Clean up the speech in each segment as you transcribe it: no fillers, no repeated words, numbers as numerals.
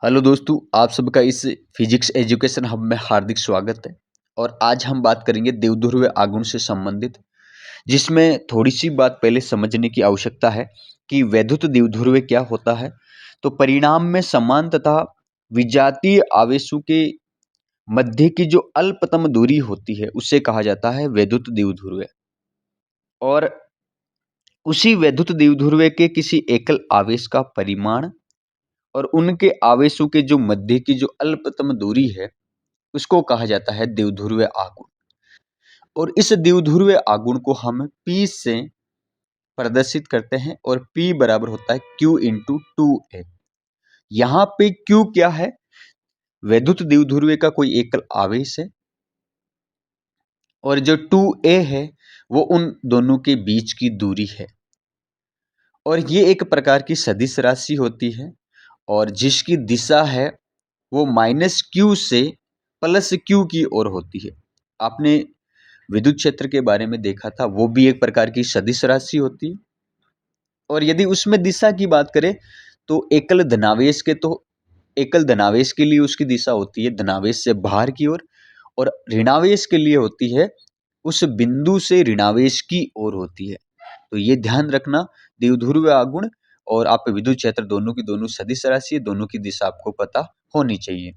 Hello दोस्तों, आप सबका इस फिजिक्स एजुकेशन हब में हार्दिक स्वागत है। और आज हम बात करेंगे द्विध्रुवीय आघूर्ण से संबंधित, जिसमें थोड़ी सी बात पहले समझने की आवश्यकता है कि वैद्युत द्विध्रुवीय क्या होता है। तो परिणाम में समान तथा विजातीय आवेशों के मध्य की जो अल्पतम दूरी होती है उसे कहा जाता है वैद्युत द्विध्रुवीय। और उसी वैद्युत द्विध्रुवीय के किसी एकल आवेश का परिमाण और उनके आवेशों के जो मध्य की जो अल्पतम दूरी है उसको कहा जाता है द्विध्रुवीय आघूर्ण। और इस द्विध्रुवीय आघूर्ण को हम P से प्रदर्शित करते हैं और P बराबर होता है Q इंटू 2A। यहाँ पे Q क्या है? वैद्युत द्विध्रुवीय का कोई एकल आवेश है और जो 2A है वो उन दोनों के बीच की दूरी है। और ये एक प्रकार की सदिश राशि होती है और जिसकी दिशा है वो -Q से +Q की ओर होती है। आपने विद्युत क्षेत्र के बारे में देखा था, वो भी एक प्रकार की सदिश राशि होती है। और यदि उसमें दिशा की बात करें तो एकल धनावेश के लिए उसकी दिशा होती है धनावेश से बाहर की ओर, और ऋणावेश के लिए होती है उस बिंदु से ऋणावेश की ओर होती है। तो ये ध्यान रखना, द्विध्रुवीय आघूर्ण और आप विद्युत क्षेत्र दोनों की दोनों सदिश राशि है, दोनों की दिशा आपको पता होनी चाहिए।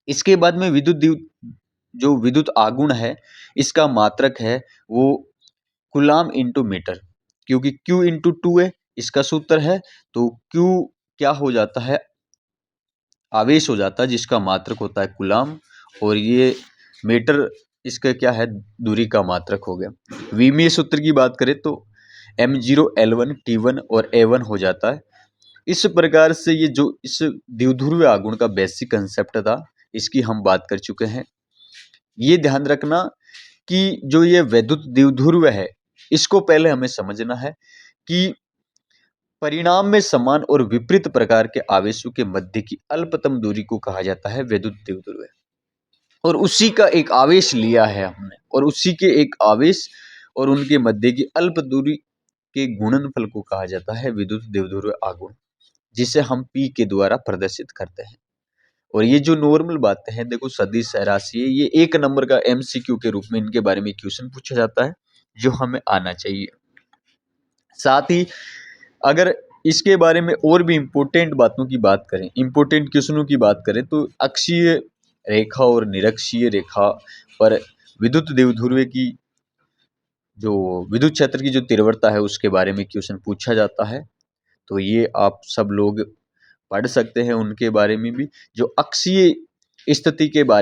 इसके बाद में जो विद्युत आघूर्ण है इसका मात्रक है वो कूलाम इंटू मीटर, क्योंकि Q इंटू 2A इसका सूत्र है। तो Q क्या हो जाता है? आवेश हो जाता है जिसका मात्रक होता है कूलाम, और ये मीटर इसका क्या है? दूरी का मात्रक हो गया। विमीय सूत्र की बात करें तो m0 L1 T1 और A1 हो जाता है। इस प्रकार से ये जो इस द्विध्रुवीय आघूर्ण का बेसिक कंसेप्ट था इसकी हम बात कर चुके हैं। ये ध्यान रखना कि जो ये वैद्युत द्विध्रुवीय है इसको पहले हमें समझना है कि परिणाम में समान और विपरीत प्रकार के आवेशों के मध्य की अल्पतम दूरी को कहा जाता है वैद्युत द्विध्रुवीय। और उसी का एक आवेश लिया है हमने, और उसी के एक आवेश और उनके मध्य की अल्प दूरी के गुणनफल को कहा जाता है विद्युत द्विध्रुवीय आघूर्ण, जिसे हम P के द्वारा प्रदर्शित करते हैं। और ये जो नॉर्मल बातें हैं, देखो सदिश राशि है, ये 1 नंबर का MCQ के रूप में इनके बारे में क्वेश्चन पूछा जाता है जो हमें आना चाहिए। साथ ही अगर इसके बारे में और भी इम्पोर्टेंट बातों की बात करें, इम्पोर्टेंट क्वेश्चनों की बात करें, तो अक्षीय रेखा और निरक्षीय रेखा पर विद्युत द्विध्रुवीय की जो विद्युत क्षेत्र की जो तीव्रता है उसके बारे में क्वेश्चन पूछा जाता है। तो ये आप सब लोग पढ़ सकते हैं उनके बारे में भी, जो अक्षीय स्थिति के बारे